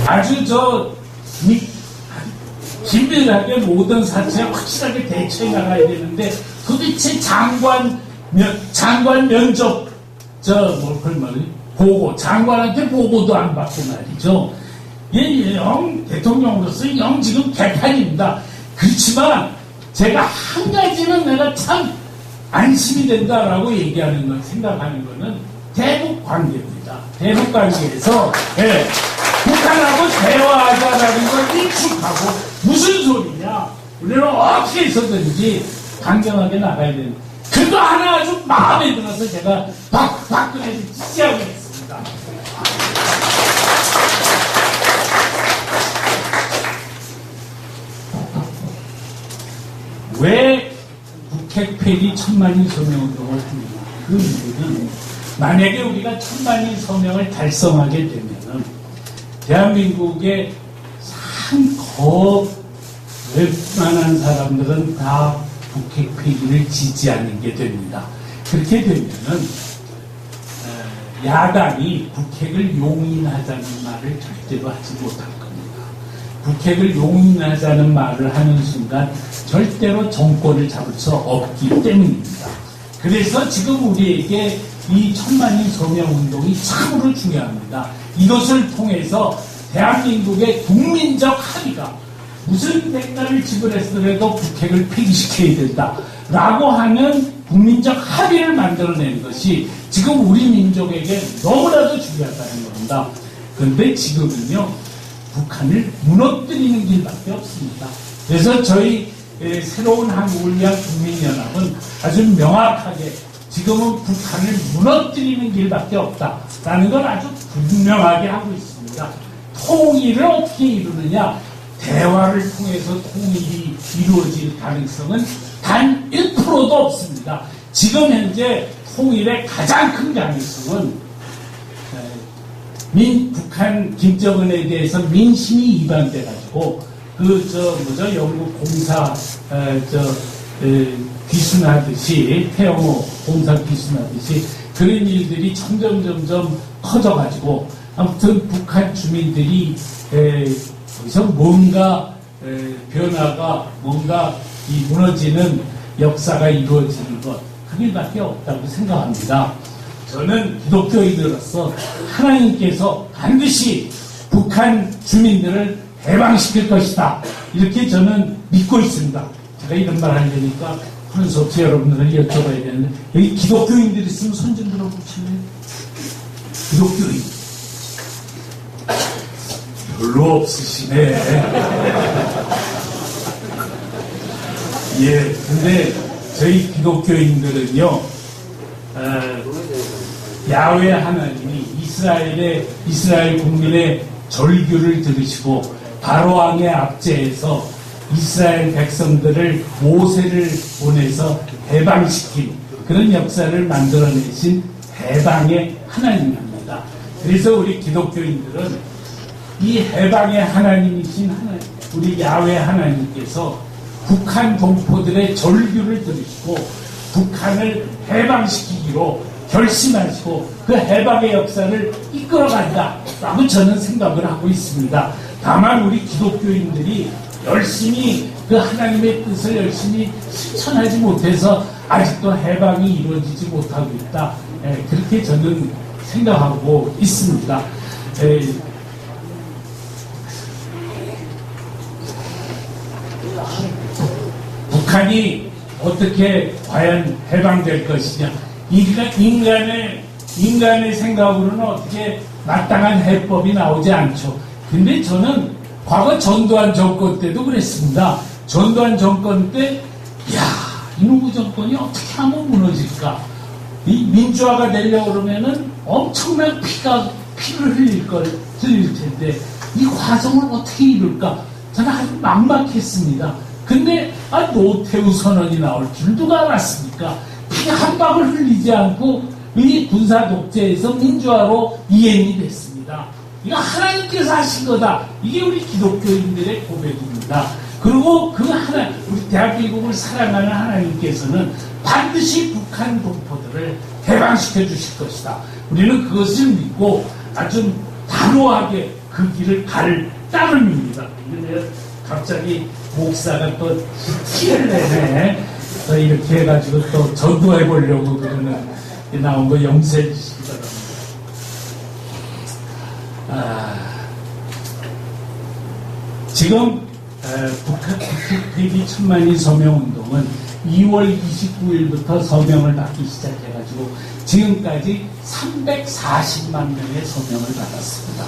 아주 긴밀하게 모든 사체에 확실하게 대처해 나가야 되는데 도대체 장관 면접 보고 장관한테 보고도 안 받고 말이죠. 영 대통령으로서 영 지금 개판입니다. 그렇지만 제가 한 가지는 내가 참 안심이 된다라고 얘기하는 건 생각하는 거는 대북 관계입니다. 대북 관계에서 북한하고 대화하자라는 걸 일축하고 무슨 소리냐? 우리는 어떻게 해서든지 강경하게 나가야 되는 그거 하나 아주 마음에 들어서 제가 박근혜를 지지하고 있습니다. 왜 북핵 폐기 천만인 서명운동을 합니까? 그 이유는 만약에 우리가 천만인 서명을 달성하게 되면은 대한민국의 웬만한 사람들은 다 북핵 폐기를 지지하는 게 됩니다. 그렇게 되면은 야당이 북핵을 용인하자는 말을 절대로 하지 못할 겁니다. 북핵을 용인하자는 말을 하는 순간 절대로 정권을 잡을 수 없기 때문입니다. 그래서 지금 우리에게 이 천만인 서명운동이 참으로 중요합니다. 이것을 통해서 대한민국의 국민적 합의가 무슨 대가를 지불했더라도 북핵을 폐기시켜야 된다라고 하는 국민적 합의를 만들어내는 것이 지금 우리 민족에게 너무나도 중요하다는 겁니다. 그런데 지금은요, 북한을 무너뜨리는 길밖에 없습니다. 그래서 저희 새로운 한국을 위한 국민연합은 아주 명확하게 지금은 북한을 무너뜨리는 길밖에 없다라는 걸 아주 분명하게 하고 있습니다. 통일을 어떻게 이루느냐? 대화를 통해서 통일이 이루어질 가능성은 단 1%도 없습니다. 지금 현재 통일의 가장 큰 가능성은 북한 김정은에 대해서 민심이 이반돼가지고 영국 공사 귀순하듯이 태영호 공사 귀순하듯이 그런 일들이 점점 커져가지고 아무튼 북한 주민들이 거기서 뭔가 변화가 뭔가 이 무너지는 역사가 이루어지는 것 그 길밖에 없다고 생각합니다. 저는 기독교인으로서 하나님께서 반드시 북한 주민들을 해방시킬 것이다 이렇게 저는 믿고 있습니다. 제가 이런 말 하려니까 하는 수 없이 여러분들을 여쭤봐야 되는데 여기 기독교인들이 있으면 손 좀 들어보시면 기독교인 별로 없으시네. 근데 저희 기독교인들은요, 야훼 하나님이 이스라엘 국민의 절규를 들으시고 바로왕의 압제에서 이스라엘 백성들을 모세를 보내서 해방시킨 그런 역사를 만들어내신 해방의 하나님입니다. 그래서 우리 기독교인들은 이 해방의 하나님이신 우리 야훼 하나님께서 북한 동포들의 절규를 들으시고 북한을 해방시키기로 결심하시고 그 해방의 역사를 이끌어간다라고 저는 생각을 하고 있습니다. 다만 우리 기독교인들이 열심히 그 하나님의 뜻을 열심히 실천하지 못해서 아직도 해방이 이루어지지 못하고 있다. 그렇게 저는 생각하고 있습니다. 북한이 어떻게 과연 해방될 것이냐. 인간의 생각으로는 어떻게 마땅한 해법이 나오지 않죠. 근데 저는 과거 전두환 정권 때도 그랬습니다. 전두환 정권 때, 이놈의 정권이 어떻게 하면 무너질까? 이 민주화가 되려고 그러면은 엄청난 피를 흘릴 텐데, 이 과정을 어떻게 이룰까? 저는 아주 막막했습니다. 근데 노태우 선언이 나올 줄 누가 알았습니까? 피 한 방울 흘리지 않고 이 군사 독재에서 민주화로 이행이 됐습니다. 이거 하나님께서 하신 거다. 이게 우리 기독교인들의 고백입니다. 그리고 우리 대한민국을 사랑하는 하나님께서는 반드시 북한 동포들을 해방시켜 주실 것이다. 우리는 그것을 믿고 아주 단호하게 그 길을 갈 따름입니다. 근데 갑자기 목사가 또 티를 내네. 또 이렇게 해가지고 또 전도해 보려고 그러는 나온 거 염세해 주시기 바랍니다. 지금 북한 폐기 천만인 서명운동은 2월 29일부터 서명을 받기 시작해가지고 지금까지 340만 명의 서명을 받았습니다.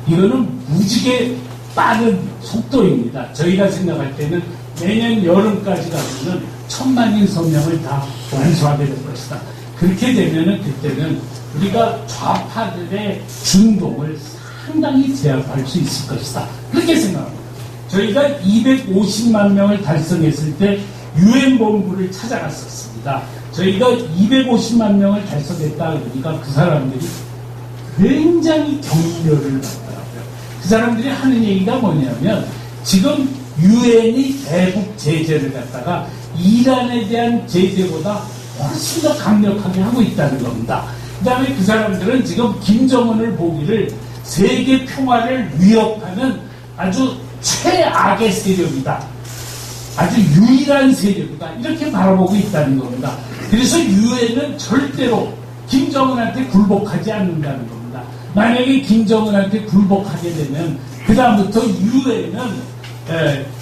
이거는 무지개 빠른 속도입니다. 저희가 생각할 때는 내년 여름까지 가면은 1000만인 서명을 다 완수하게 될 것이다. 그렇게 되면은 그때는 우리가 좌파들의 준동을 상당히 제압할 수 있을 것이다. 그렇게 생각합니다. 저희가 250만 명을 달성했을 때 UN 본부를 찾아갔었습니다. 저희가 250만 명을 달성했다 그러니까 그 사람들이 굉장히 격려를 받더라고요. 그 사람들이 하는 얘기가 뭐냐면 지금 UN이 대북 제재를 갖다가 이란에 대한 제재보다 훨씬 더 강력하게 하고 있다는 겁니다. 그 다음에 그 사람들은 지금 김정은을 보기를 세계 평화를 위협하는 아주 최악의 세력이다. 아주 유일한 세력이다. 이렇게 바라보고 있다는 겁니다. 그래서 유엔은 절대로 김정은한테 굴복하지 않는다는 겁니다. 만약에 김정은한테 굴복하게 되면 그 다음부터 유엔은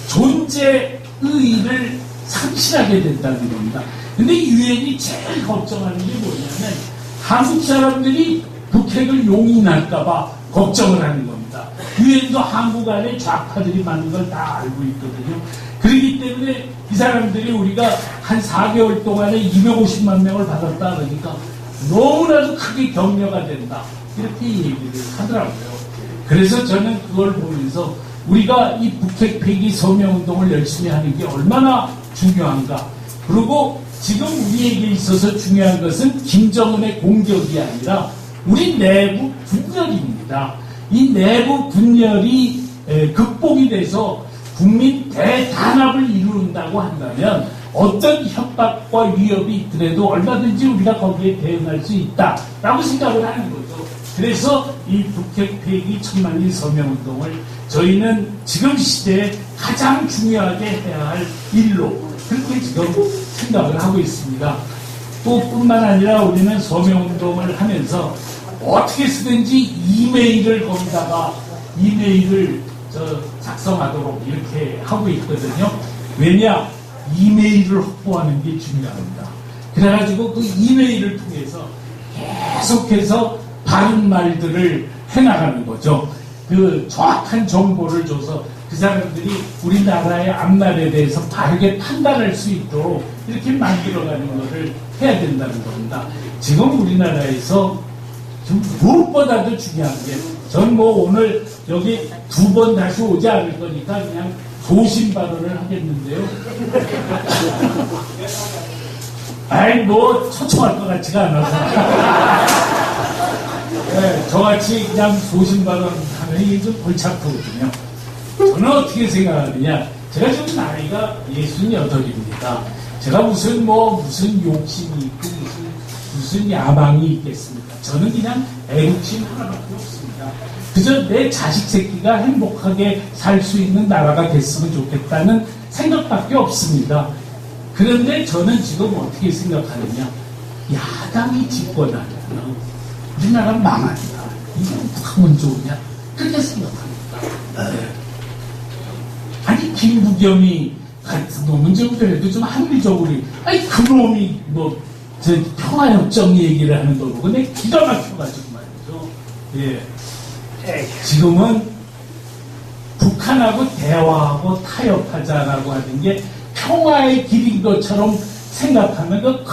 존재 의의를 상실하게 된다는 겁니다. 근데 유엔이 제일 걱정하는 게 뭐냐면 한국 사람들이 북핵을 용인할까봐 걱정을 하는 겁니다. 유엔도 한국 안에 좌파들이 많은 걸 다 알고 있거든요. 그렇기 때문에 이 사람들이 우리가 한 4개월 동안에 250만 명을 받았다 그러니까 너무나도 크게 격려가 된다. 이렇게 얘기를 하더라고요. 그래서 저는 그걸 보면서 우리가 이 북핵 폐기 서명운동을 열심히 하는 게 얼마나 중요한가. 그리고 지금 우리에게 있어서 중요한 것은 김정은의 공격이 아니라 우리 내부 분열입니다. 이 내부 분열이 극복이 돼서 국민 대단합을 이룬다고 한다면 어떤 협박과 위협이 있더라도 얼마든지 우리가 거기에 대응할 수 있다라고 생각을 하는 거죠. 그래서 이 북핵 폐기 천만인 서명운동을 저희는 지금 시대에 가장 중요하게 해야 할 일로 그렇게 지금 생각을 하고 있습니다. 또 뿐만 아니라 우리는 서명운동을 하면서 어떻게 쓰든지 이메일을 거기다가 이메일을 작성하도록 이렇게 하고 있거든요. 왜냐? 이메일을 확보하는 게 중요합니다. 그래가지고 그 이메일을 통해서 계속해서 바른 말들을 해나가는 거죠. 그 정확한 정보를 줘서 그 사람들이 우리나라의 앞날에 대해서 바르게 판단할 수 있도록 이렇게 만들어가는 것을 해야 된다는 겁니다. 지금 우리나라에서 좀 무엇보다도 중요한 게 전 뭐 오늘 여기 2번 다시 오지 않을 거니까 그냥 소신 발언을 하겠는데요. 아이 뭐 초청할 것 같지가 않아서 네, 저같이 그냥 소신 발언하면 이게 좀 골치 아프거든요. 저는 어떻게 생각하느냐, 제가 지금 나이가 68입니다. 제가 무슨 욕심이 있고 무슨 야망이 있겠습니까? 저는 그냥 애국심 하나밖에 없습니다. 그저 내 자식 새끼가 행복하게 살 수 있는 나라가 됐으면 좋겠다는 생각밖에 없습니다. 그런데 저는 지금 어떻게 생각하느냐, 야당이 집권하면 우리나라 망한다. 이게 하면 좋으냐? 그렇게 생각합니다. 아니 김부겸이 같은 놈은 좀 그래도 좀 합리적으로 아니 그놈이 평화협정 얘기를 하는 거 보고 내 기가 막혀가지고 말이죠. 예. 지금은 북한하고 대화하고 타협하자라고 하는 게 평화의 길인 것처럼 생각하면 그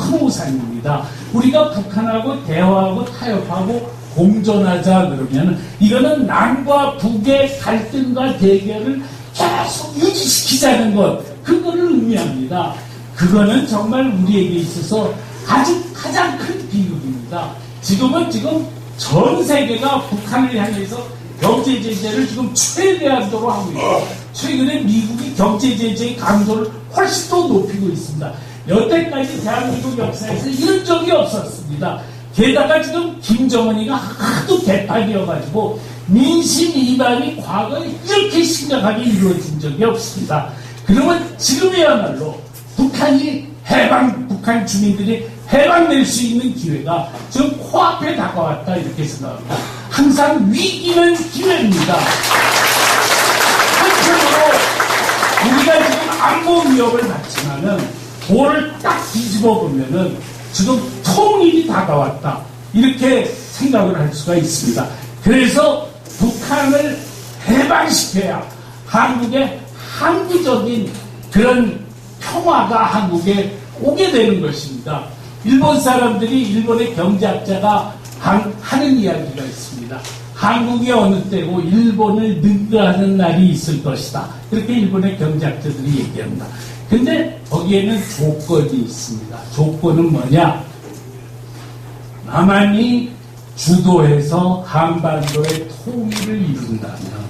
큰 오산입니다. 우리가 북한하고 대화하고 타협하고 공존하자 그러면 이거는 남과 북의 갈등과 대결을 계속 유지시키자는 것, 그거를 의미합니다. 그거는 정말 우리에게 있어서 아주 가장 큰 비극입니다. 지금 전 세계가 북한을 향해서 경제 제재를 지금 최대한도로 하고 있어요. 최근에 미국이 경제 제재의 강도를 훨씬 더 높이고 있습니다. 여태까지 대한민국 역사에서 이런 적이 없었습니다. 게다가 지금 김정은이가 하도 개판이어가지고 민심 이반이 과거에 이렇게 심각하게 이루어진 적이 없습니다. 그러면 지금이야말로 북한 주민들이 해방될 수 있는 기회가 지금 코앞에 다가왔다 이렇게 생각합니다. 항상 위기는 기회입니다. 한편으로 우리가 지금 안보 위협을 받지만은 볼을 딱 뒤집어 보면은 지금 통일이 다가왔다 이렇게 생각을 할 수가 있습니다. 그래서 북한을 해방시켜야 한국의 항구적인 그런 평화가 한국에 오게 되는 것입니다. 일본 사람들이 일본의 경제학자가 하는 이야기가 있습니다. 한국이 어느 때고 일본을 능가하는 날이 있을 것이다. 그렇게 일본의 경제학자들이 얘기합니다. 근데 거기에는 조건이 있습니다. 조건은 뭐냐? 남한이 주도해서 한반도의 통일을 이룬다면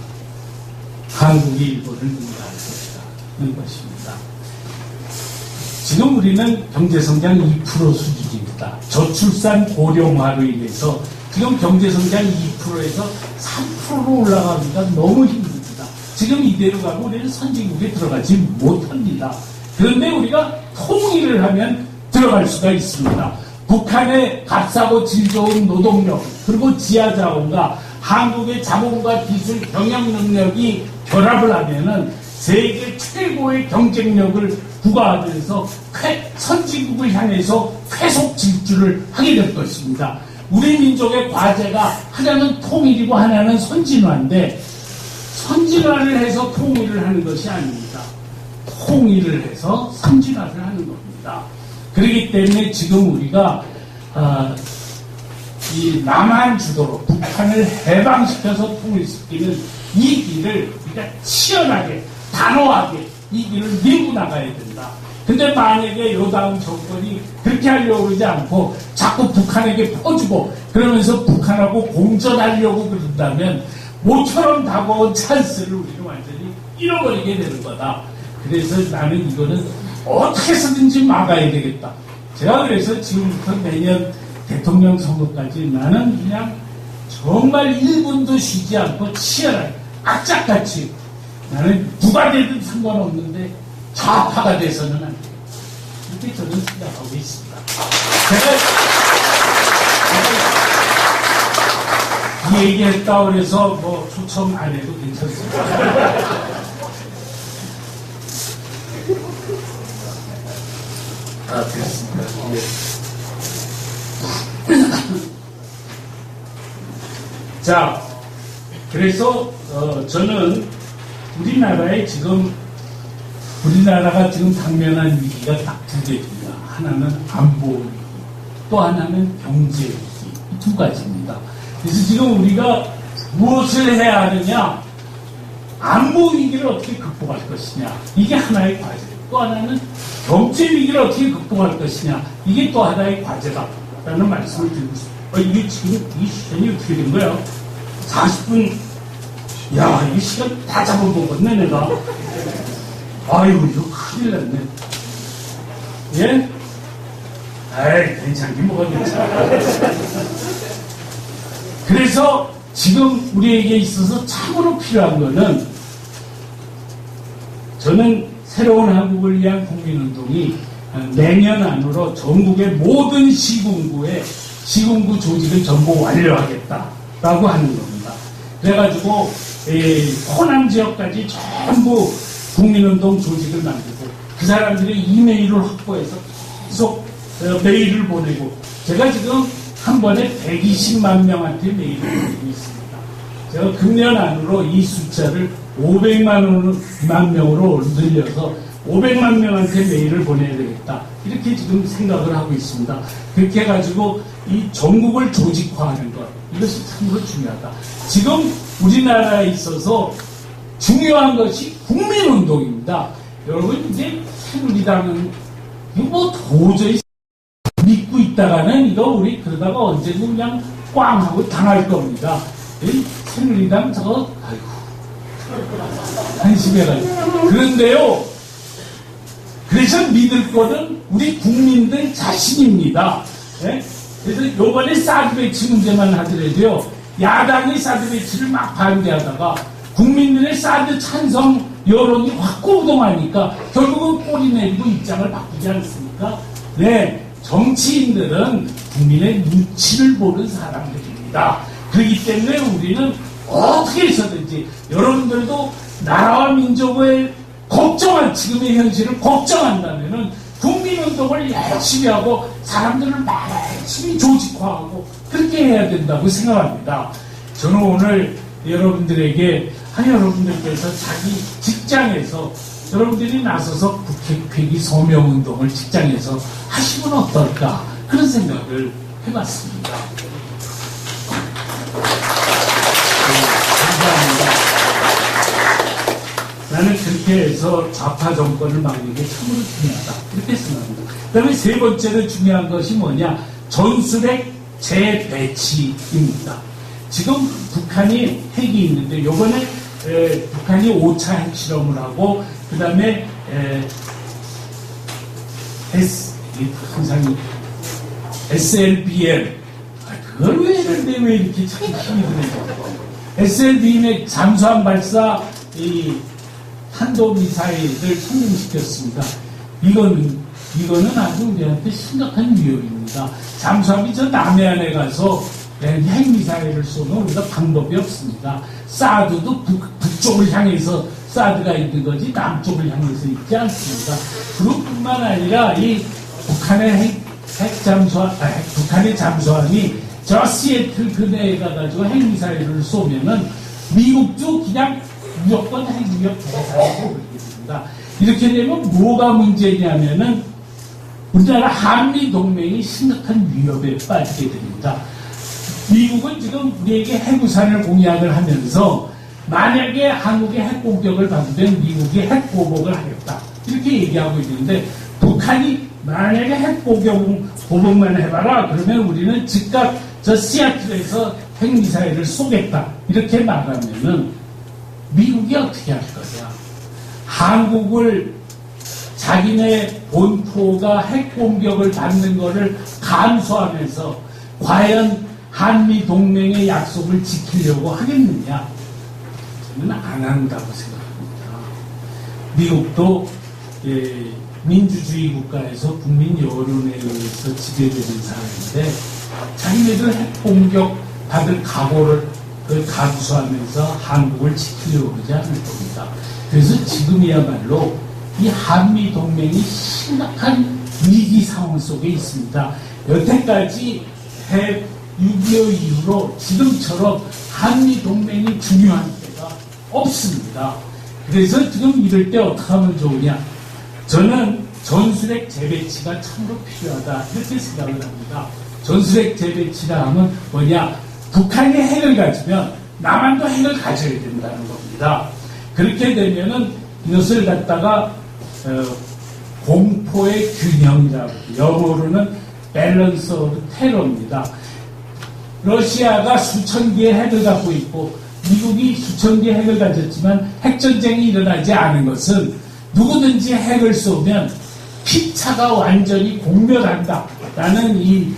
한국이 일본을 능가할 것이다. 는 것입니다. 지금 우리는 경제성장 2% 수준입니다. 저출산 고령화로 인해서 지금 경제성장 2%에서 3%로 올라가기가 너무 힘듭니다. 지금 이대로 가면 우리는 선진국에 들어가지 못합니다. 그런데 우리가 통일을 하면 들어갈 수가 있습니다. 북한의 값싸고 질 좋은 노동력 그리고 지하자원과 한국의 자본과 기술 경영 능력이 결합을 하면은 세계 최고의 경쟁력을 부과하면서 선진국을 향해서 계속 질주를 하게 될 것입니다. 우리 민족의 과제가 하나는 통일이고 하나는 선진화인데 선진화를 해서 통일을 하는 것이 아닙니다. 통일을 해서 선진화를 하는 겁니다. 그렇기 때문에 지금 우리가 이 남한 주도로 북한을 해방시켜서 통일시키는 이 길을 우리가 치열하게 단호하게 이 길을 밀고 나가야 된다. 근데 만약에 요다음 정권이 그렇게 하려고 그러지 않고 자꾸 북한에게 퍼주고 그러면서 북한하고 공존하려고 그런다면 모처럼 다가온 찬스를 우리는 완전히 잃어버리게 되는 거다. 그래서 나는 이거는 어떻게 해서든지 막아야 되겠다. 제가 그래서 지금부터 내년 대통령 선거까지 나는 그냥 정말 1분도 쉬지 않고 치열하게 악착같이 나는 누가 되든 상관없는데 좌파가 돼서는 안 돼요. 이렇게 저는 생각하고 있습니다. 제가 이 얘기했다 그래서 뭐 초청 안 해도 괜찮습니다. 됐습니다. 예. 자, 그래서 저는 우리나라가 지금 당면한 위기가 딱 두 개입니다. 하나는 안보 위기, 또 하나는 경제 위기, 이 두 가지입니다. 그래서 지금 우리가 무엇을 해야 하느냐? 안보 위기를 어떻게 극복할 것이냐? 이게 하나의 과제. 또 하나는 경제 위기를 어떻게 극복할 것이냐? 이게 또 하나의 과제다라는 말씀을 드리고 싶습니다. 이게 지금 이 시간이 어떻게 된 거야? 40분. 야, 이 시간 다 잡아먹었네, 내가. 아이고, 이거 큰일 났네. 예? 아이, 괜찮긴 뭐가 괜찮아. 그래서 지금 우리에게 있어서 참으로 필요한 거는 저는 새로운 한국을 위한 국민운동이 내년 안으로 전국의 모든 시군구 조직을 전부 완료하겠다라고 하는 겁니다. 그래가지고 호남 지역까지 전부 국민운동 조직을 만들고 그 사람들의 이메일을 확보해서 계속 메일을 보내고 제가 지금 한 번에 120만 명한테 메일을 보내고 있습니다. 제가 금년 안으로 이 숫자를 500만 명으로 늘려서 500만 명한테 메일을 보내야 되겠다. 이렇게 지금 생각을 하고 있습니다. 그렇게 해가지고 이 전국을 조직화하는 것, 이것이 참으로 중요하다. 지금 우리나라에 있어서 중요한 것이 국민운동입니다. 여러분, 이제 새누리당은 이거 뭐 도저히 믿고 있다가는 이거 우리 그러다가 언제든 그냥 꽝 하고 당할 겁니다. 새누리당 저거, 아이고, 한심해가지고. 그런데요, 그래서 믿을 거는 우리 국민들 자신입니다. 네? 그래서 요번에 사드 배치 문제만 하더라도요, 야당이 사드 배치를 막 반대하다가 국민들의 사드 찬성 여론이 확고부동하니까 결국은 꼬리 내리고 입장을 바꾸지 않습니까? 네, 정치인들은 국민의 눈치를 보는 사람들입니다. 그렇기 때문에 우리는 어떻게 해서든지 여러분들도 나라와 민족을 걱정한 지금의 현실을 걱정한다면은 국민운동을 열심히 하고 사람들을 열심히 조직화하고 그렇게 해야 된다고 생각합니다. 저는 오늘 여러분들에게 여러분들께서 자기 직장에서 여러분들이 나서서 국회 폐기 서명운동을 직장에서 하시면 어떨까 그런 생각을 해봤습니다. 감사합니다. 나는 그렇게 해서 좌파 정권을 막는 게 참으로 중요하다 이렇게 생각합니다. 그 다음에 세 번째로 중요한 것이 뭐냐, 전술핵 재배치입니다. 지금 북한이 핵이 있는데 요번에 북한이 5차 핵실험을 하고 그 다음에 SLBM 그걸 왜 이런데 왜 이렇게 참 힘이 드네요. SLBM의 잠수함 발사 이 탄도미사일을 성공시켰습니다. 이거는 아주 우리한테 심각한 위협입니다. 잠수함이 저 남해안에 가서 핵미사일을 쏘면 우리가 방법이 없습니다. 사드도 북쪽을 향해서 사드가 있는 거지 남쪽을 향해서 있지 않습니다. 그뿐만 아니라 이 북한의 북한의 잠수함이 저 시애틀 근해에 가가지고 핵미사일을 쏘면은 미국도 그냥 무조건 핵무력 대상으로 그렇게 됩니다. 이렇게 되면 뭐가 문제냐면은 우리나라 한미 동맹이 심각한 위협에 빠지게 됩니다. 미국은 지금 우리에게 핵우산을 공약을 하면서 만약에 한국의 핵공격을 받으면 미국이 핵보복을 하겠다 이렇게 얘기하고 있는데 북한이 만약에 핵보복만 해봐라 그러면 우리는 즉각 저 시애틀에서 핵미사일을 쏘겠다 이렇게 말하면은 미국이 어떻게 할 거냐. 한국을 자기네 본토가 핵공격을 받는 것을 감수하면서 과연 한미 동맹의 약속을 지키려고 하겠느냐? 저는 안 한다고 생각합니다. 미국도 민주주의 국가에서 국민 여론에 의해서 지배되는 사람인데 자기네들 핵공격 받을 각오를 감수하면서 한국을 지키려고 그러지 않을 겁니다. 그래서 지금이야말로 이 한미 동맹이 심각한 위기 상황 속에 있습니다. 여태까지 6.25 이후로 지금처럼 한미 동맹이 중요한 때가 없습니다. 그래서 지금 이럴 때 어떻게 하면 좋으냐? 저는 전술핵 재배치가 참으로 필요하다 이렇게 생각을 합니다. 전술핵 재배치라 하면 뭐냐? 북한이 핵을 가지면 남한도 핵을 가져야 된다는 겁니다. 그렇게 되면은 이것을 갖다가 공포의 균형이라고 영어로는 밸런스 오브 테러입니다. 러시아가 수천 개의 핵을 갖고 있고 미국이 수천 개의 핵을 가졌지만 핵전쟁이 일어나지 않은 것은 누구든지 핵을 쏘면 피차가 완전히 공멸한다라는 이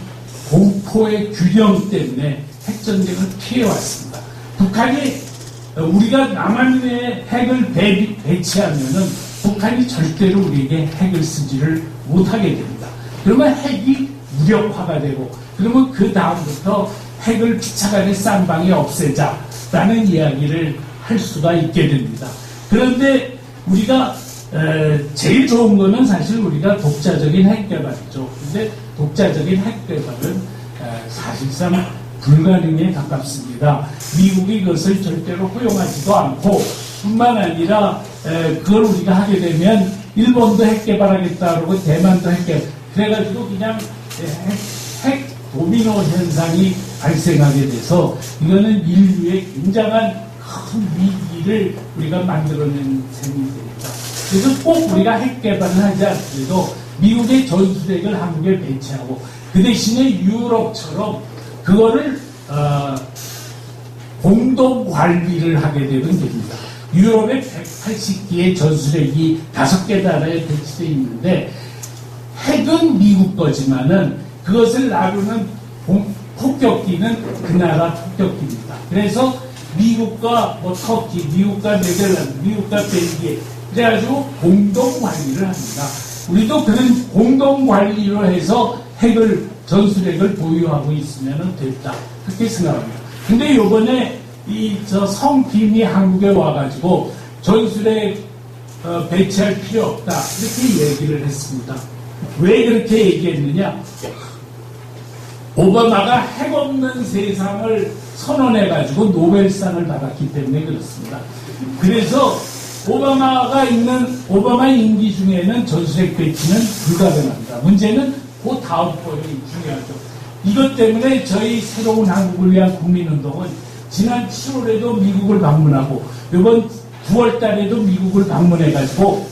공포의 균형 때문에 핵전쟁을 피해왔습니다. 북한이 우리가 남한의 핵을 배치하면은 북한이 절대로 우리에게 핵을 쓰지를 못하게 됩니다. 그러면 핵이 무력화가 되고 그러면 그 다음부터 핵을 피차간의 쌍방에 없애자라는 이야기를 할 수가 있게 됩니다. 그런데 우리가 제일 좋은 거는 사실 우리가 독자적인 핵 개발이죠. 근데 독자적인 핵 개발은 사실상 불가능에 가깝습니다. 미국이 이것을 절대로 허용하지도 않고 뿐만 아니라 그걸 우리가 하게 되면 일본도 핵 개발하겠다 그러고 대만도 핵 개발 그래가지고 그냥 핵 도미노 현상이 발생하게 돼서 이거는 인류의 굉장한 큰 위기를 우리가 만들어낸 셈이 됩니다. 그래서 꼭 우리가 핵 개발을 하지 않더라도 미국의 전술핵을 한국에 배치하고 그 대신에 유럽처럼 그거를 공동 관리를 하게 되면 됩니다. 유럽에 180개의 전술핵이 5개 나라에 배치되어 있는데 핵은 미국 거지만은 그것을 나누는 폭격기는 그 나라 폭격기입니다. 그래서 미국과 뭐 터키, 미국과 네덜란드, 미국과 벨기에 그래가지고 공동 관리를 합니다. 우리도 그런 공동 관리로 해서 핵을 전술핵을 보유하고 있으면 됐다 그렇게 생각합니다. 근데 요번에 저 성김이 한국에 와가지고 전술핵 배치할 필요 없다 이렇게 얘기를 했습니다. 왜 그렇게 얘기했느냐? 오바마가 핵 없는 세상을 선언해가지고 노벨상을 받았기 때문에 그렇습니다. 그래서 오바마 임기 중에는 전술핵 배치는 불가능합니다. 문제는 그 다음 번이 중요하죠. 이것 때문에 저희 새로운 한국을 위한 국민운동은 지난 7월에도 미국을 방문하고 이번 9월 달에도 미국을 방문해가지고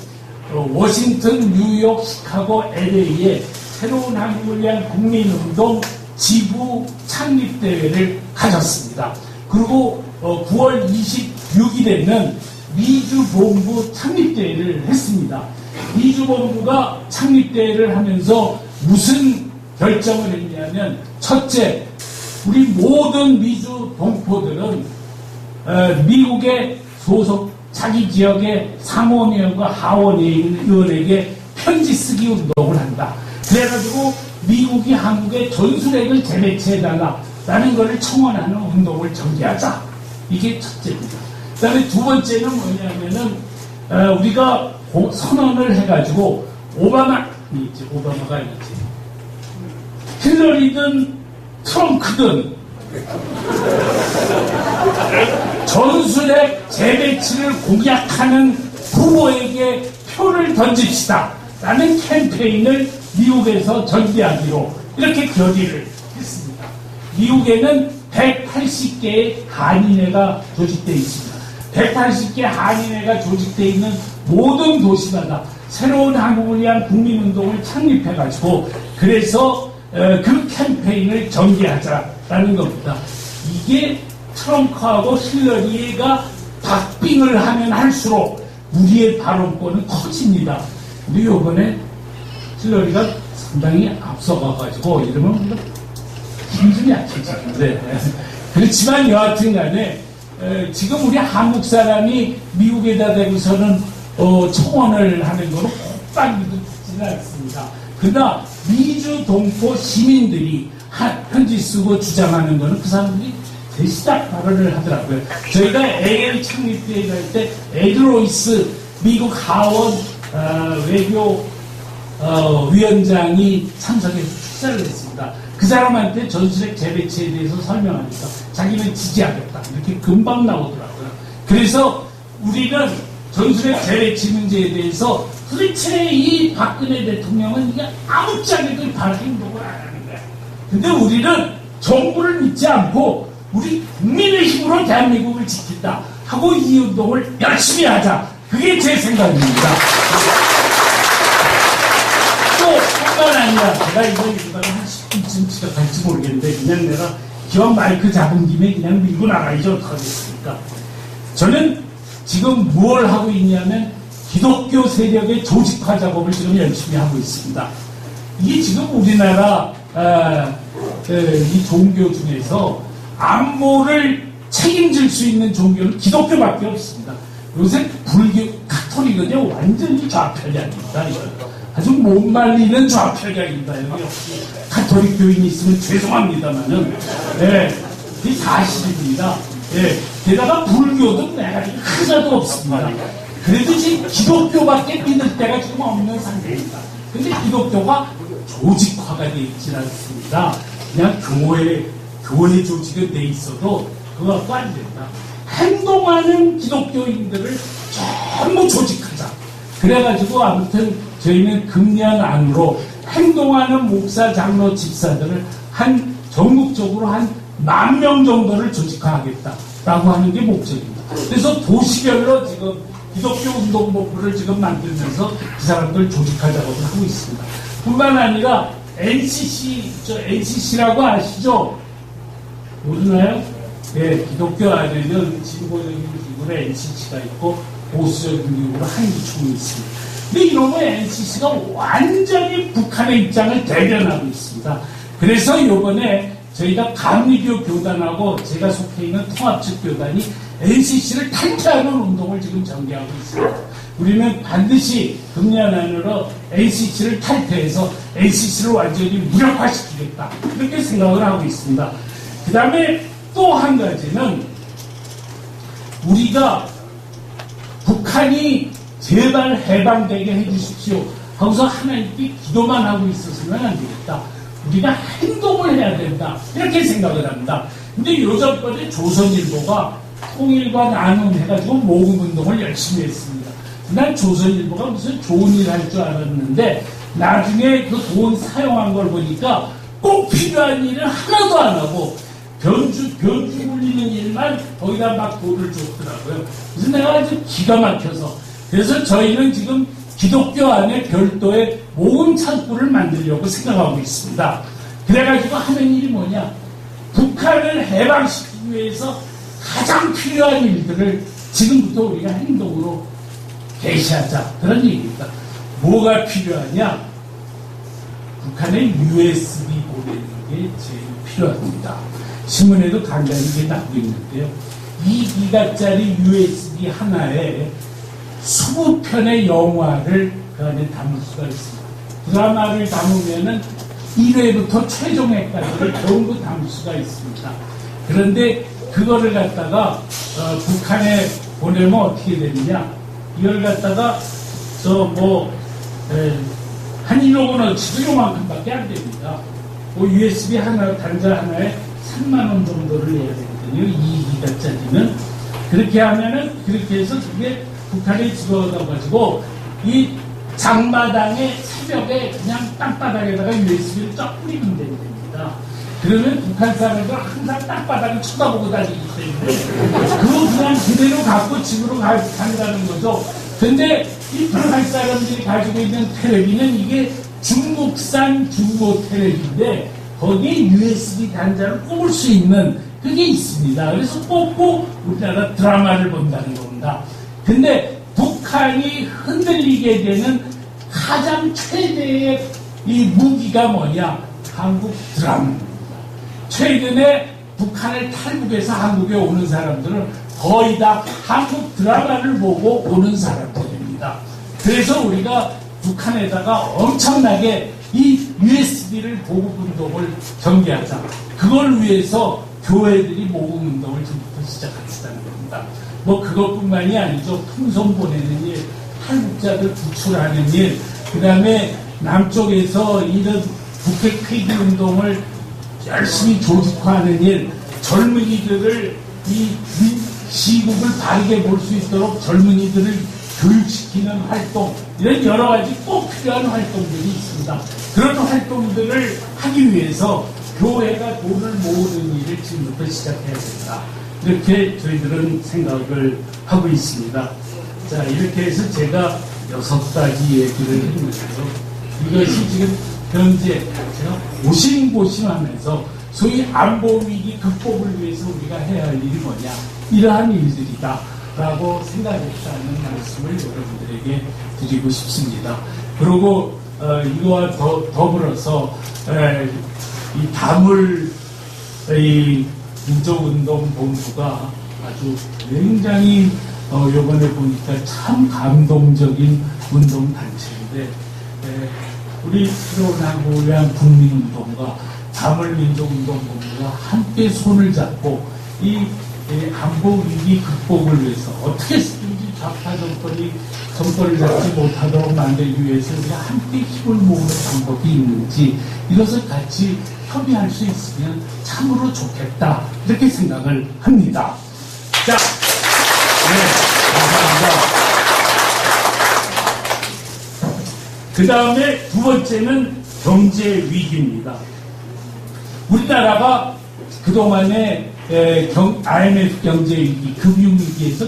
워싱턴, 뉴욕, 시카고, LA에 새로운 한국을 위한 국민운동 지부 창립대회를 가졌습니다. 그리고 9월 26일에는 미주본부 창립대회를 했습니다. 미주본부가 창립대회를 하면서 무슨 결정을 했냐면 첫째, 우리 모든 미주 동포들은 미국의 소속 자기 지역의 상원의원과 하원의원에게 편지 쓰기 운동을 한다. 그래가지고 미국이 한국에 전술핵을 재배치해달라라는 것을 청원하는 운동을 전개하자. 이게 첫째입니다. 그 다음에 두 번째는 뭐냐면은 우리가 선언을 해가지고 오바마가 있지. 힐러리든 트럼프든 전술핵 재배치를 공약하는 후보에게 표를 던집시다 라는 캠페인을 미국에서 전개하기로 이렇게 결의를 했습니다. 미국에는 180개의 한인회가 조직되어 있습니다. 180개 한인회가 조직되어 있는 모든 도시마다 새로운 한국을 위한 국민운동을 창립해가지고 그래서 그 캠페인을 전개하자라는 겁니다. 이게 트럼프하고 힐러리가 박빙을 하면 할수록 우리의 발언권은 커집니다. 근데 요번에 힐러리가 상당히 앞서가가지고 이러면 힘 좀 약해지는데 그렇지만 여하튼 간에 지금 우리 한국 사람이 미국에다 대고서는 청원을 하는 거는 콧방귀도 듣지는 않습니다. 그러나 미주 동포 시민들이 편지 쓰고 주장하는 거는 그 사람들이 대시닥 발언을 하더라고요. 저희가 AA 창립대회 갈 때 에드로이스 미국 하원 외교 위원장이 참석해서 축사를 했습니다. 그 사람한테 전술핵 재배치에 대해서 설명하니까 자기는 지지하겠다 이렇게 금방 나오더라고요. 그래서 우리는 전술핵 재배치 문제에 대해서 도대체 이 박근혜 대통령은 이게 아무짝에도 바른 행동을 안 하는 거야. 근데 우리는 정부를 믿지 않고 우리 국민의 힘으로 대한민국을 지킨다 하고 이 운동을 열심히 하자. 그게 제 생각입니다. 또 뿐만 아니라 제가 이거 읽다가 한 10분쯤 지각할지 모르겠는데 그냥 내가 기왕 마이크 잡은 김에 그냥 밀고 나가야지 어떡하겠습니까? 저는 지금 뭘 하고 있냐면 기독교 세력의 조직화 작업을 지금 열심히 하고 있습니다. 이게 지금 우리나라 이 종교 중에서 안보를 책임질 수 있는 종교는 기독교밖에 없습니다. 요새 불교, 가톨릭은요 완전히 좌편향입니다. 아주 못 말리는 좌편향입니다. 여기 혹시 가톨릭 교인이 있으면 죄송합니다만은 이게 사실입니다. 게다가 불교도 내가 하나도 없습니다. 그래도 지금 기독교밖에 믿을 때가 지금 없는 상태입니다. 근데 기독교가 조직화가 되어 있지 않습니다. 그냥 교회 조직은 돼 있어도 그거 갖고 안 된다. 행동하는 기독교인들을 전부 조직하자. 그래가지고 아무튼 저희는 금년 안으로 행동하는 목사, 장로, 집사들을 전국적으로 한 10,000명 정도를 조직화하겠다라고 하는 게 목적입니다. 그래서 도시별로 지금 기독교 운동본부를 지금 만들면서 그 사람들 조직화 작업을 하고 있습니다. 뿐만 아니라 NCC라고 아시죠? 모르나요? 네, 기독교 안에는 진보적인 기구로 NCC가 있고 보수적인 기구로 한기총이 있습니다. 근데 이놈의 NCC가 완전히 북한의 입장을 대변하고 있습니다. 그래서 이번에 저희가 감리교 교단하고 제가 속해 있는 통합측 교단이 NCC를 탈퇴하는 운동을 지금 전개하고 있습니다. 우리는 반드시 금년 안으로 NCC를 탈퇴해서 NCC를 완전히 무력화시키겠다. 이렇게 생각을 하고 있습니다. 그 다음에 또 한 가지는 우리가 북한이 제발 해방되게 해주십시오 하고서 하나님께 기도만 하고 있었으면 안 되겠다. 우리가 행동을 해야 된다. 이렇게 생각을 합니다. 근데 요전번에 조선일보가 통일과 나눔해가지고 모금운동을 열심히 했습니다. 난 조선일보가 무슨 좋은 일 할 줄 알았는데 나중에 그 돈 사용한 걸 보니까 꼭 필요한 일을 하나도 안 하고 변주 굴리는 일만 거기다 막 돈을 줬더라고요. 그래서 내가 아주 기가 막혀서 그래서 저희는 지금 기독교 안에 별도의 모금 창구를 만들려고 생각하고 있습니다. 그래가지고 하는 일이 뭐냐? 북한을 해방시키기 위해서 가장 필요한 일들을 지금부터 우리가 행동으로 개시하자. 그런 얘기입니다. 뭐가 필요하냐? 북한에 USB 보내는 게 제일 필요합니다. 신문에도 간단히 이게 나오고 있는데요. 2기가짜리 USB 하나에 20편의 영화를 그 안에 담을 수가 있습니다. 드라마를 담으면은 1회부터 최종회까지를 전부 담을 수가 있습니다. 그런데 그거를 갖다가 북한에 보내면 어떻게 되느냐? 이걸 갖다가 한 1억 원어치도 요만큼밖에 안 됩니다. USB 하나 단자 하나에 3만 원 정도를 내야 되거든요. 2기가짜리는 그렇게 하면은 그렇게 해서 그게 북한에 집어넣어가지고 이 장마당에 새벽에 그냥 땅바닥에다가 USB를 쫙 뿌리면 됩니다. 그러면 북한 사람들 항상 땅바닥을 쳐다보고 다니기 때문에 그거 그냥 그대로 갖고 집으로 간다는 거죠. 근데 이 북한 사람들이 가지고 있는 텔레비는 이게 중국산 중고 텔레비인데 거기에 USB 단자를 꼽을 수 있는 그게 있습니다. 그래서 꼽고 우리나라 드라마를 본다는 겁니다. 근데 북한이 흔들리게 되는 가장 최대의 이 무기가 뭐냐? 한국 드라마입니다. 최근에 북한을 탈북해서 한국에 오는 사람들은 거의 다 한국 드라마를 보고 오는 사람들입니다. 그래서 우리가 북한에다가 엄청나게 이 USB를 보급운동을 전개하자. 그걸 위해서 교회들이 모금운동을 지금부터 시작하겠다는 겁니다. 뭐 그것뿐만이 아니죠. 풍선 보내는 일, 탈북자들 구출하는 일, 그 다음에 남쪽에서 이런 북핵 폐기 운동을 열심히 조직화하는 일, 젊은이들을 이 시국을 바르게 볼 수 있도록 젊은이들을 교육시키는 활동, 이런 여러 가지 꼭 필요한 활동들이 있습니다. 그런 활동들을 하기 위해서 교회가 돈을 모으는 일을 지금부터 시작해야 된다. 이렇게 저희들은 생각을 하고 있습니다. 자, 이렇게 해서 제가 6가지 얘기를 했는데요. 이것이 지금 현재 제가 고심고심하면서 소위 안보위기 극복을 위해서 우리가 해야 할 일이 뭐냐, 이러한 일들이다 라고 생각했다는 말씀을 여러분들에게 드리고 싶습니다. 그리고 이거와 더불어서 이 다물 민족운동본부가 아주 굉장히 요번에 보니까 참 감동적인 운동단체인데 우리 새로운 위한 국민운동과 다물민족운동본부가 함께 손을 잡고 이 안보 위기 극복을 위해서 어떻게 해서든지 좌파 정권이 정권을 잡지 못하도록 만들기 위해서 우리가 함께 힘을 모으는 방법이 있는지 이것을 같이 협의할 수 있으면 참으로 좋겠다 이렇게 생각을 합니다. 자, 네, 감사합니다. 그 다음에 두 번째는 경제 위기입니다. 우리나라가 그동안에 IMF 경제위기, 금융위기에서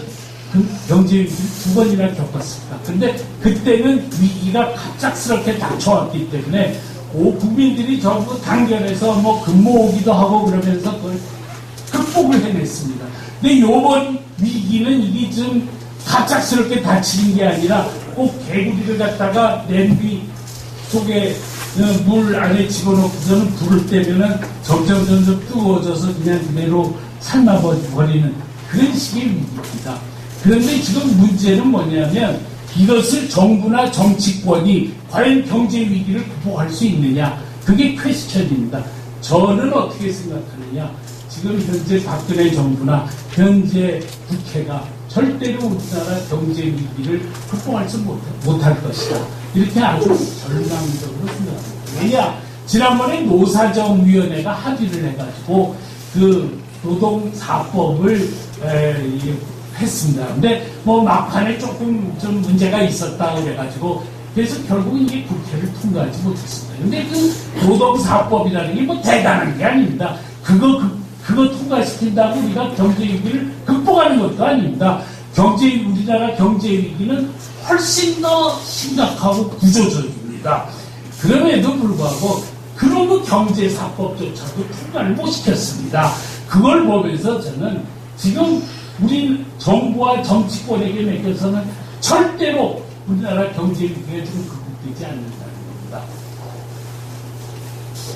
경제위기를 2번이나 겪었습니다. 근데 그때는 위기가 갑작스럽게 닥쳐왔기 때문에 국민들이 전부 단결해서 뭐 근무오기도 하고 그러면서 그걸 극복을 해냈습니다. 근데 이번 위기는 이게 좀 갑작스럽게 닥치는 게 아니라 꼭 개구리를 갖다가 냄비 속에 물 안에 집어넣고서는 불을 떼면은 점점 뜨거워져서 그냥 그대로 삶아버리는 그런 식의 위기입니다. 그런데 지금 문제는 뭐냐면 이것을 정부나 정치권이 과연 경제 위기를 극복할 수 있느냐, 그게 퀘스천입니다. 저는 어떻게 생각하느냐, 지금 현재 박근혜 정부나 현재 국회가 절대로 우리나라 경제 위기를 극복할 수 못할 것이다, 이렇게 아주 절망적으로 생각합니다. 왜냐, 지난번에 노사정위원회가 합의를 해가지고 그 노동사법을 했습니다. 근데 뭐 막판에 조금 좀 문제가 있었다 그래가지고, 그래서 결국 이게 국회를 통과하지 못했습니다. 근데 그 노동사법이라는 게 뭐 대단한 게 아닙니다. 그거 통과시킨다고 우리가 경제 위기를 극복하는 것도 아닙니다. 우리나라 경제 위기는 훨씬 더 심각하고 구조적입니다. 그럼에도 불구하고 그런 경제사법조차도 통과를 못 시켰습니다. 그걸 보면서 저는 지금 우리 정부와 정치권에게 맡겨서는 절대로 우리나라 경제 위기가 지금 극복되지 않는다는 겁니다.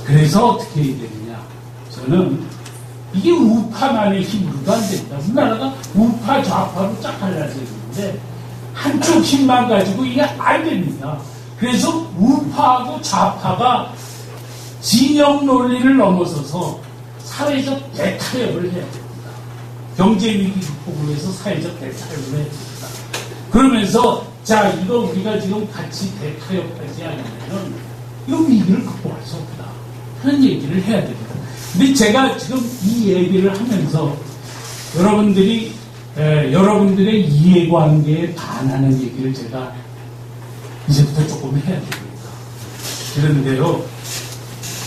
그래서 어떻게 해야 되느냐? 저는 이게 우파만의 힘으로도 안 된다. 우리나라가 우파 좌파로 쫙 갈라져 있는데 한쪽 힘만 가지고 이게 안 됩니다. 그래서 우파하고 좌파가 진영 논리를 넘어서서 사회적 대타협을 해야 됩니다. 경제 위기 극복을 위해서 사회적 대타협을 해야 됩니다. 그러면서 자, 이거 우리가 지금 같이 대타협하지 않으면 이 위기를 극복할 수 없다, 그런 얘기를 해야 됩니다. 근데 제가 지금 이 얘기를 하면서 여러분들의 이해관계에 반하는 얘기를 제가 이제부터 조금 해야 됩니다. 그런데요,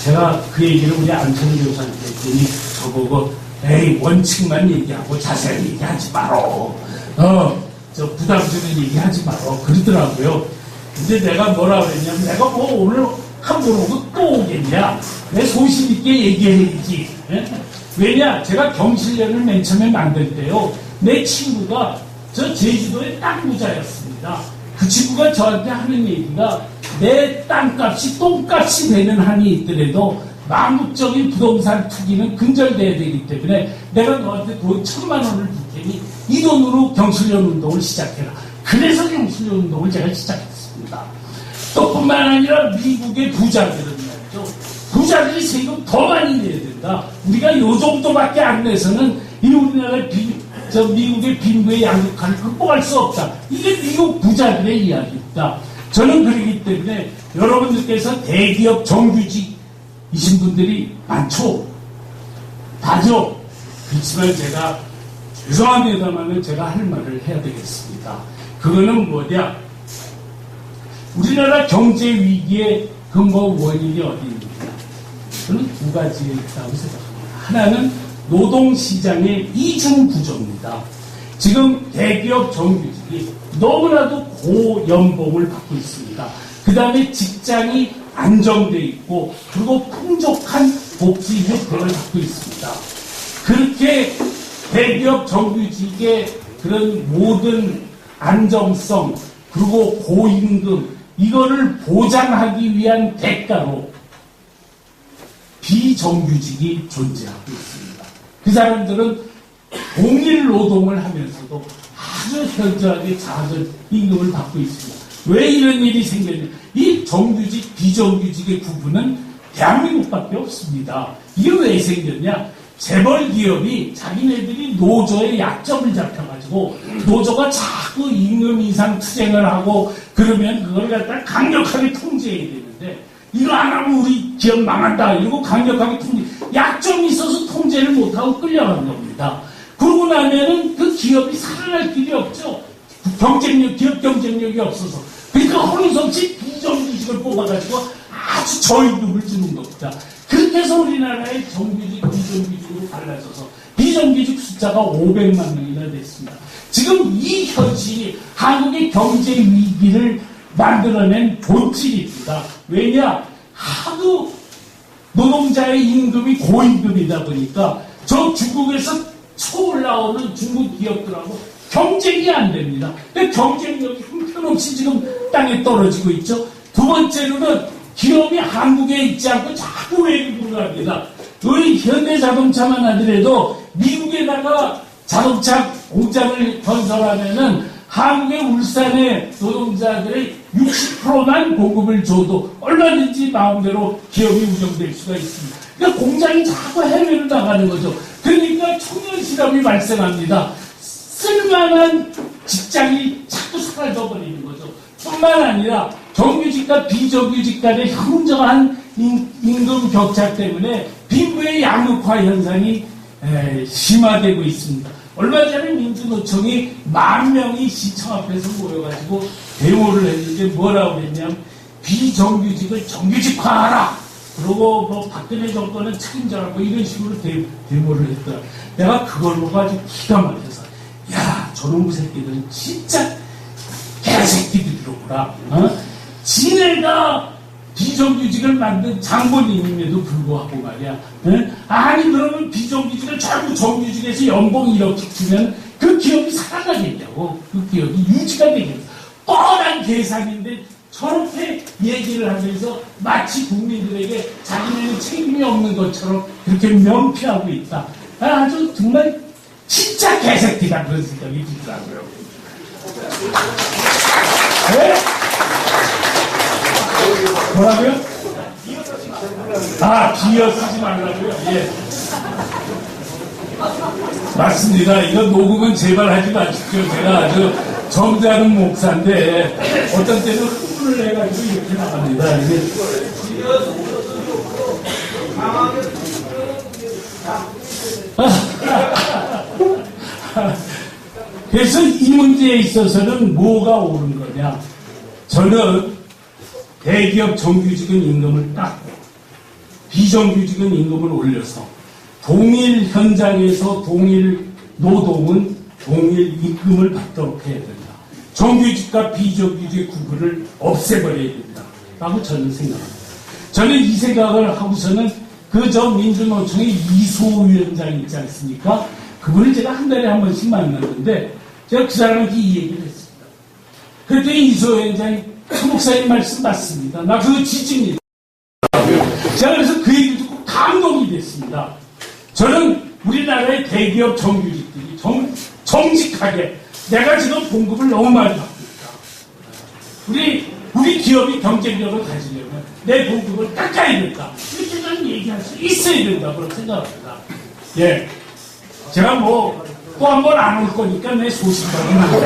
제가 그 얘기를 우리 안철수 교수한테 했더니 저보고 에이, 원칙만 얘기하고 자세히 얘기하지 마라, 저 부담 주는 얘기하지 마라 그러더라고요. 근데 내가 뭐라 그랬냐면, 내가 뭐 오늘 한 번 오고 또 오겠냐, 내 소신 있게 얘기해야지. 왜냐, 제가 경실련을 맨 처음에 만들 때요, 내 친구가 저 제주도의 땅 부자였습니다. 그 친구가 저한테 하는 얘기가, 내 땅값이 똥값이 되는 한이 있더라도 망국적인 부동산 투기는 근절돼야 되기 때문에 내가 너한테 돈 1,000만 원을 줄 테니 이 돈으로 경실련 운동을 시작해라. 그래서 경실련 운동을 제가 시작했습니다. 또 뿐만 아니라 미국의 부자들은 말이죠, 부자들이 세금 더 많이 내야 된다. 우리가 요 정도밖에 안 내서는 이 우리나라 미국의 빈부의 양극화를 극복할 수 없다. 이게 미국 부자들의 이야기입니다. 저는 그러기 때문에 여러분들께서 대기업 정규직이신 분들이 많죠. 다죠. 그렇지만 제가 죄송합니다만 제가 할 말을 해야 되겠습니다. 그거는 뭐냐? 우리나라 경제 위기의 근본 원인이 어디입니까? 저는 두 가지에 있다고 생각합니다. 하나는 노동시장의 이중 구조입니다. 지금 대기업 정규직이 너무나도 고연봉을 받고 있습니다. 그 다음에 직장이 안정돼 있고, 그리고 풍족한 복지 혜택을 받고 있습니다. 그렇게 대기업 정규직의 그런 모든 안정성, 그리고 고임금, 이거를 보장하기 위한 대가로 비정규직이 존재하고 있습니다. 그 사람들은 동일 노동을 하면서도 아주 현저하게 작은 임금을 받고 있습니다. 왜 이런 일이 생겼냐? 이 정규직, 비정규직의 구분은 대한민국밖에 없습니다. 이게 왜 생겼냐? 재벌 기업이 자기네들이 노조의 약점을 잡혀가지고 노조가 자꾸 임금 인상 투쟁을 하고 그러면 그걸 갖다 강력하게 통제해야 되는데, 이거 안 하면 우리 기업 망한다 이러고 강력하게 약점이 있어서 통제를 못하고 끌려간 겁니다. 그러고 나면은 그 기업이 살아날 길이 없죠. 기업 경쟁력이 없어서. 그러니까 허루성치 비정규직을 뽑아가지고 아주 저임금을 주는 겁니다. 그렇게 해서 우리나라의 정규직, 비정규직으로 갈라져서 비정규직 숫자가 500만 명이나 됐습니다. 지금 이 현실이 한국의 경제 위기를 만들어낸 본질입니다. 왜냐? 하도 노동자의 임금이 고임금이다 보니까 저 중국에서 처음 나오는 중국 기업들하고 경쟁이 안 됩니다. 경쟁력이 형편없이 지금 땅에 떨어지고 있죠. 두 번째로는 기업이 한국에 있지 않고 자꾸 외국으로 갑니다. 우리 현대자동차만 하더라도 미국에다가 자동차 공장을 건설하면은 한국의 울산의 노동자들의 60%만 공급을 줘도 얼마든지 마음대로 기업이 운영될 수가 있습니다. 그러니까 공장이 자꾸 해외로 나가는 거죠. 그러니까 청년 실업이 발생합니다. 쓸만한 직장이 자꾸 사라져버리는 거죠. 뿐만 아니라 정규직과 비정규직 간의 흉정한 임금 격차 때문에 빈부의 양극화 현상이 심화되고 있습니다. 얼마 전에 민주노총이 10,000명이 시청 앞에서 모여가지고 데모를 했는데 뭐라고 했냐면 비정규직을 정규직화하라. 그러고 뭐 박근혜 정권은 책임져라고 이런 식으로 데모를 했더라. 내가 그걸 보고 아주 기가 막혀서 야 저놈의 새끼들은 진짜 개새끼들이로구나. 지네가 비정규직을 만든 장본인임에도 불구하고 말이야. 아니 그러면 비정규직을 자꾸 정규직에서 연봉 이렇게 주면 그 기업이 살아가겠냐고. 그 기업이 유지가 되겠냐. 뻔한 계산인데 저렇게 얘기를 하면서 마치 국민들에게 자기네는 책임이 없는 것처럼 그렇게 면피하고 있다. 아주 정말 진짜 개새끼다 그런 생각이 들더라고요. 네? 뭐라고요? 비어 쓰지 말라고요? 예. 맞습니다. 이거 녹음은 제발 하지 마십시오. 제가 아주 점잖은 목사인데 어떤 때는 흥분을 해가지고 이렇게 나갑니다. 이게. 그래서 이 문제에 있어서는 뭐가 옳은 거냐? 저는 대기업 정규직은 임금을 깎고 비정규직은 임금을 올려서 동일 현장에서 동일 노동은 동일 임금을 받도록 해야 된다. 정규직과 비정규직의 구분을 없애버려야 된다. 라고 저는 생각합니다. 저는 이 생각을 하고서는 민주노총의 이소위원장 있지 않습니까? 그분을 제가 한 달에 한 번씩 만났는데 제가 그 사람한테 이 얘기를 했습니다. 그랬더니 이소위원장이 그 목사님 말씀 맞습니다. 나 그거 지집니다. 제가 그래서 그 얘기를 듣고 감동이 됐습니다. 저는 우리나라의 대기업 정규직들이 정직하게 내가 지금 봉급을 너무 많이 받고 있다. 우리 기업이 경쟁력을 가지려면 내 봉급을 깎아야 된다. 이렇게 저는 얘기할 수 있어야 된다고 생각합니다. 예. 제가 또 한 번 안 올 거니까 내 소신방은 안 돼.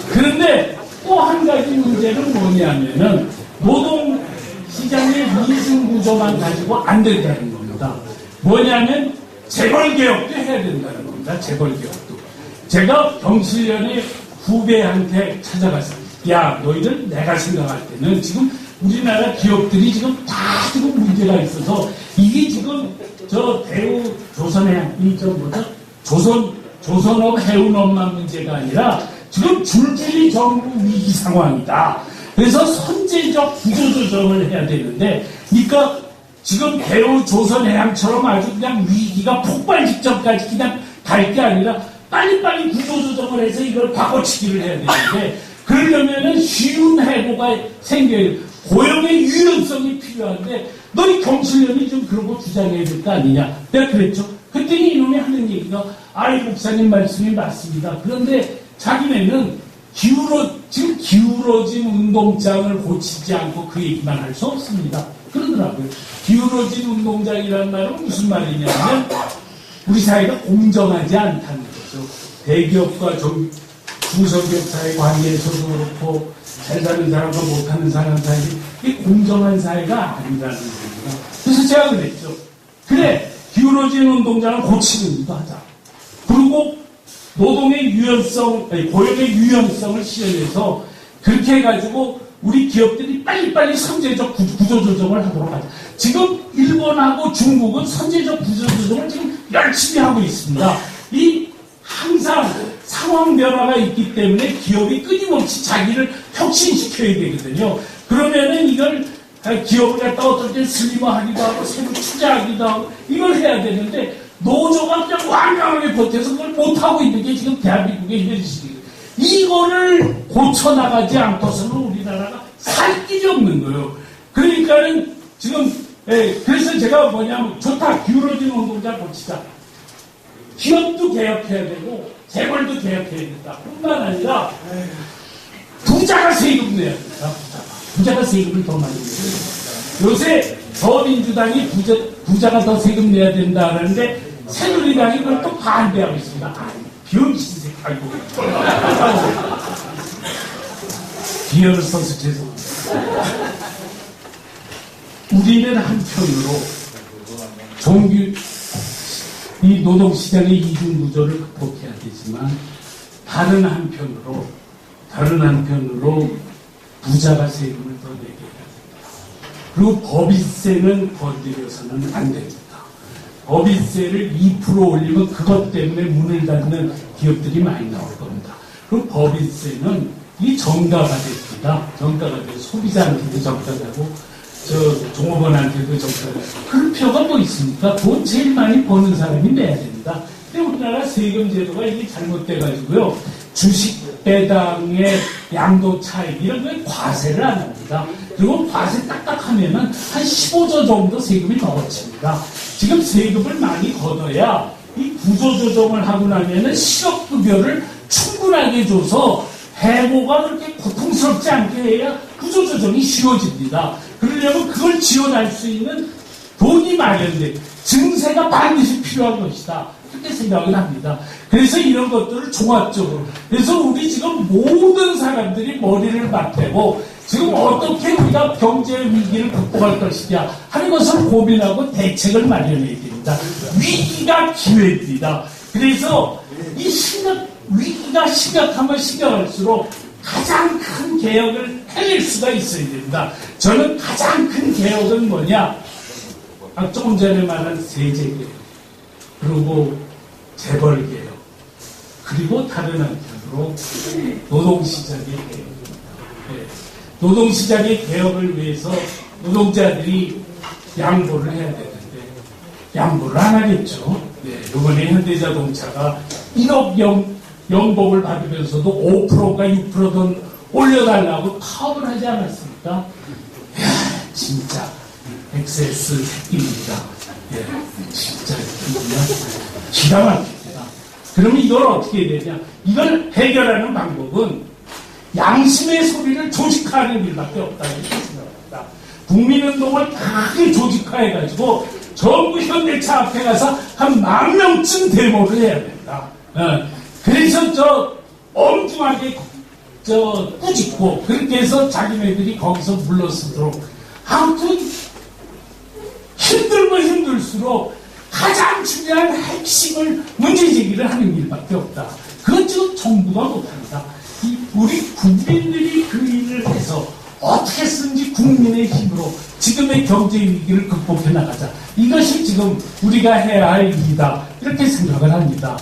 그런데 또 한 가지 문제는 뭐냐면은 노동 시장의 이중 구조만 가지고 안 된다는 겁니다. 뭐냐면 재벌 개혁도 해야 된다는 겁니다. 재벌 개혁도. 제가 경실련의 후배한테 찾아가서 야 너희들 내가 생각할 때는 지금 우리나라 기업들이 지금 다 지금 문제가 있어서 이게 지금 대우 조선해양 조선업 해운업만 문제가 아니라 지금 줄줄이 정부 위기 상황이다. 그래서 선제적 구조조정을 해야 되는데, 그러니까 지금 대우 조선해양처럼 아주 그냥 위기가 폭발 직전까지 그냥 갈 게 아니라 빨리빨리 구조조정을 해서 이걸 바꿔치기를 해야 되는데, 그러려면은 쉬운 해고가 생겨야 돼. 고용의 유연성이 필요한데, 너희 경실련이 좀 그런 거 주장해야 될 거 아니냐. 내가 그랬죠. 그랬더니 이놈이 하는 얘기가, 목사님 말씀이 맞습니다. 그런데 자기네는 지금 기울어진 운동장을 고치지 않고 그 얘기만 할 수 없습니다. 그러더라고요. 기울어진 운동장이라는 말은 무슨 말이냐면, 우리 사회가 공정하지 않다는 거죠. 대기업과 중소기업 사회 관계에서도 그렇고, 잘 사는 사람과 못하는 사람 사이, 이게 공정한 사회가 아니라는 겁니다. 그래서 제가 그랬죠. 그래, 기울어진 운동장을 고치는 일도 하자. 그리고 노동의 유연성, 고용의 유연성을 실현해서 그렇게 해가지고 우리 기업들이 빨리빨리 선제적 구조조정을 하도록 하자. 지금 일본하고 중국은 선제적 구조조정을 지금 열심히 하고 있습니다. 항상 상황 변화가 있기 때문에 기업이 끊임없이 자기를 혁신시켜야 되거든요. 그러면은 이걸 기업을 갖다 어떨 때 슬림화하기도 하고 새로 투자하기도 하고 이걸 해야 되는데 노조가 그냥 완강하게 버텨서 그걸 못하고 있는 게 지금 대한민국의 현실이에요. 이거를 고쳐나가지 않고서는 우리나라가 살 길이 없는 거예요. 그러니까는 지금 그래서 제가 뭐냐면 좋다. 기울어진 노동자 고치자. 기업도 개혁해야 되고 재벌도 개혁해야 된다. 뿐만 아니라 부자가 세금 내야 된다. 부자가 세금을 더 많이 내야 된다. 요새 더민주당이 부자가 더 세금 내야 된다는데 새누리당이 그걸 또 반대하고 있습니다. 아니, 병신 새끼. 아이고. 비열을 써서 죄송합니다. 우리는 한편으로 이 노동시장의 이중구조를 극복해야 되지만 다른 한편으로 부자가 세금을 더 내게 해야 됩니다. 그리고 법인세는 건드려서는 안 됩니다. 법인세를 2% 올리면 그것 때문에 문을 닫는 기업들이 많이 나올 겁니다. 그리고 법인세는 이 정가가 됩니다. 정가가 돼요. 소비자한테도 정가되고 종업원한테도 정가되고 그럴 필요가 뭐 있습니까? 돈 제일 많이 버는 사람이 내야 됩니다. 근데 우리나라 세금 제도가 이게 잘못돼가지고요. 주식 배당의 양도 차익 이런 거에 과세를 안 합니다. 그리고 과세 딱딱하면은 한 15조 정도 세금이 넘어집니다. 지금 세금을 많이 걷어야 이 구조조정을 하고 나면은 실업급여를 충분하게 줘서 해고가 그렇게 고통스럽지 않게 해야 구조조정이 쉬워집니다. 그러려면 그걸 지원할 수 있는 돈이 마련돼. 증세가 반드시 필요한 것이다. 그렇게 생각을 합니다. 그래서 이런 것들을 종합적으로. 그래서 우리 지금 모든 사람들이 머리를 맞대고 지금 어떻게 우리가 경제 위기를 극복할 것이냐 하는 것을 고민하고 대책을 마련해야 됩니다. 위기가 기회입니다. 그래서 이 위기가 심각하면 심각할수록 가장 큰 개혁을 해낼 수가 있어야 됩니다. 저는 가장 큰 개혁은 뭐냐? 조금 전에 말한 세제개혁, 그리고 재벌개혁, 그리고 다른 한편으로 노동시장의 개혁입니다. 노동시장의 개혁을 위해서 노동자들이 양보를 해야 되는데 양보를 안 하겠죠. 이번에 현대자동차가 1억 연봉을 받으면서도 5%가 6%더 올려달라고 파업을 하지 않았습니까? 이야, 진짜 엑세스 새끼입니다. 진짜 기가 막힙니다. 그러면 이걸 어떻게 해야 되냐? 이걸 해결하는 방법은 양심의 소리를 조직화하는 일밖에 없다고 생각합니다. 국민운동을 크게 조직화해가지고 전부 현대차 앞에 가서 한 10,000명쯤 데모를 해야 된다. 그래서 엉뚱하게 꾸짖고 그렇게 해서 자기네들이 거기서 물러서도록 아무튼 힘들면 힘들수록 가장 중요한 핵심을 문제제기를 하는 일밖에 없다. 그건 지금 정부가 못한다. 우리 국민들이 그 일을 해서 어떻게 쓰는지 국민의 힘으로 지금의 경제 위기를 극복해 나가자. 이것이 지금 우리가 해야 할 일이다. 이렇게 생각을 합니다.